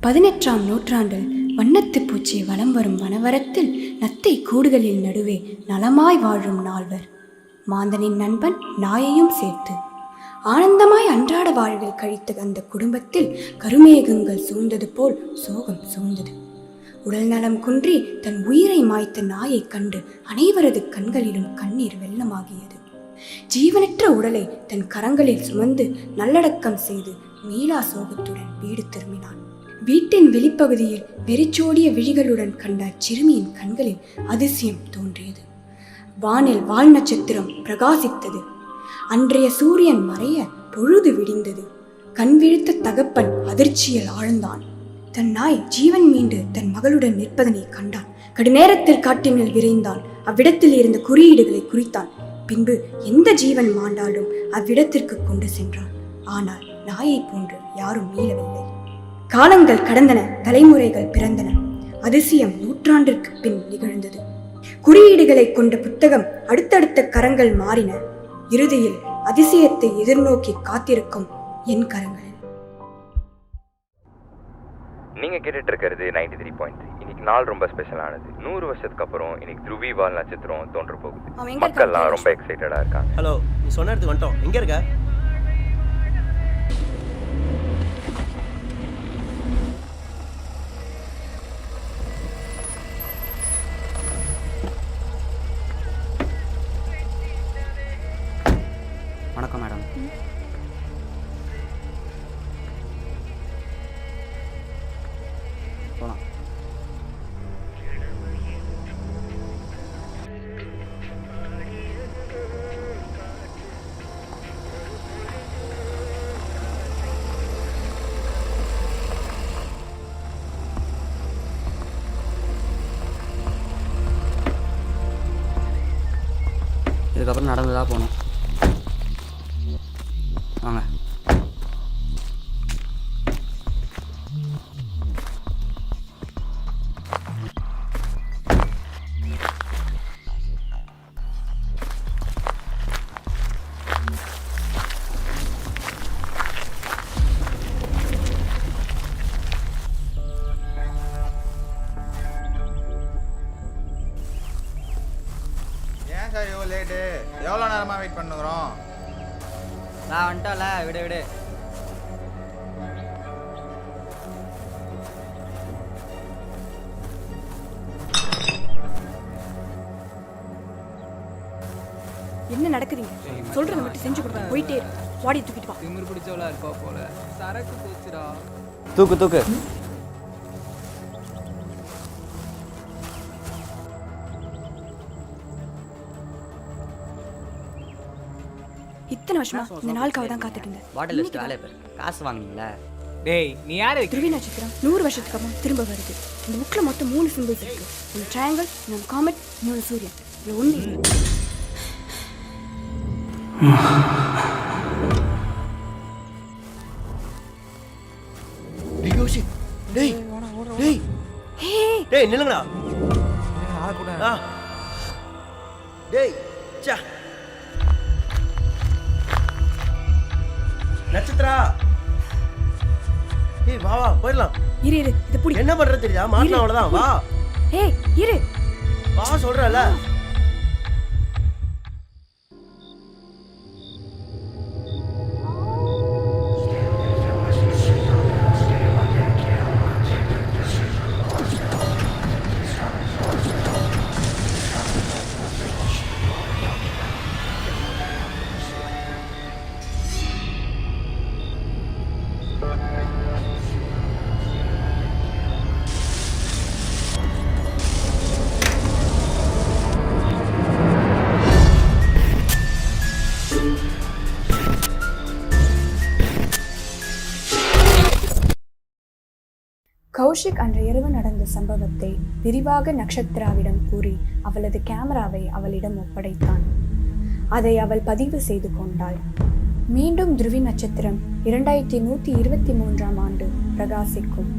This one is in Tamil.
18ஆம் நூற்றாண்டில் வண்ணத்து பூச்சி வலம் வரும் வனவரத்தில் நத்தை கூடுகளில் நடுவே நலமாய் வாழும் நால்வர், மாந்தனின் நண்பன் நாயையும் சேர்த்து ஆனந்தமாய் அன்றாட வாழ்வில் கழித்த அந்த குடும்பத்தில் கருமேகங்கள் சூழ்ந்தது போல் சோகம் சூழ்ந்தது. உடல் நலம் குன்றி தன் உயிரை மாய்த்த நாயை கண்டு அனைவரது கண்களிலும் கண்ணீர் வெள்ளமாகியது. ஜீவனற்ற உடலை தன் கரங்களில் சுமந்து நல்லடக்கம் செய்து மீளா சோகத்துடன் வீடு திரும்பினான். வீட்டின் வெளிப்பகுதியில் வெறிச்சோடிய விழிகளுடன் கண்ட சிறுமியின் கண்களில் அதிசயம் தோன்றியது. வானில் வால் நட்சத்திரம் பிரகாசித்தது. அன்றைய சூரியன் மறைய பொழுது விடிந்தது. கண் விழித்த தகப்பன் அதிர்ச்சியில் ஆழ்ந்தான். தன் நாய் ஜீவன் மீண்டு தன் மகளுடன் நிற்பதனை கண்டான். கடுநேரத்தில் காட்டினில் விரைந்தான். அவ்விடத்தில் இருந்த குறியீடுகளை குறித்தான். பின்பு எந்த ஜீவன் மாண்டாலும் அவ்விடத்திற்கு கொண்டு சென்றான். ஆனால் நாயை போன்று யாரும் மீளவில்லை. காலங்கள் கடந்தன, தலைமுறைகள் பிறந்தன. அதிசயம் நூற்றாண்டிற்கு பின் நிகழ்ந்தது. குறியீடுகளை கொண்ட புத்தகம் அடுத்தடுத்த கரங்கள் மாறின. இறுதியில் அதிசயத்தை எதிர்நோக்கி காத்திருக்கும் என் கரங்கள். நீங்க கேட்டுட்டு இருக்கிறது 93.3. இன்னைக்கு நாள் ரொம்ப ஸ்பெஷலானது. 100 வருஷத்துக்கு அப்புறம் இன்னைக்கு துருவி வால் நட்சத்திரம் தோன்ற போகுது. மக்கள்லாம் ரொம்ப எக்ஸைட்டடா இருக்காங்க. ஹலோ, நீ சொன்ன இடத்துக்கு வந்துட்டோம். எங்க இருக்க? வணக்கம் மேடம். போலாம். இதுக்கப்புறம் நடந்துதான் போகணும். வாங்க. ஏன் சார் இவ்வளோ லேட்டு? எவ்வளோ நேரமாக வெயிட் பண்ணுறோம்? நான் வந்துட்டோம்ல, விடு விடு. என்ன நடக்குதுங்க? சொல்றதை மட்டும் செஞ்சு கொடுத்தா போயிட்டே இரு. வாடி தூக்கிட்டு வா. திமிர் பிடிச்சவளா இருப்பா போல. சரக்கு போச்சுடா. தூக்கு தூக்கு. இத்தனை வருஷமா இந்த நாளுக்காக தான் காத்துட்டு இருந்தேன். பாட்டில் வச்சுட்டு வேலையை பாரு. காசு வாங்கினீங்களா? டேய், நீ யாரு? துருவி நட்சத்திரம் 100 வருஷத்துக்கு அப்புறம் திரும்ப வருது. இந்த புக்ல மொத்தம் 3 சிம்பிள்ஸ் இருக்கு. ஒரு ட்ரையாங்கிள், இன்னொரு காமெட், இன்னொரு சூரியன். இது ஒண்ணு. டேய் டேய் டேய் நில்லுங்கடா. டேய் சா நட்சத்திரா. ஏய் வா வா போயிடலாம். இரு இரு, இது புடி. என்ன பண்றது தெரியா? மாட்டலாம் அவ்வளவுதான். வா. ஏய் இரு. வா சொல்றல. கௌஷிக் அன்று இரவு நடந்த சம்பவத்தை விரிவாக நட்சத்திராவிடம் கூறி அவளது கேமராவை அவளிடம் ஒப்படைத்தான். அதை அவள் பதிவு செய்து கொண்டாள். மீண்டும் துருவி நட்சத்திரம் 2123ஆம் ஆண்டு பிரகாசிக்கும்.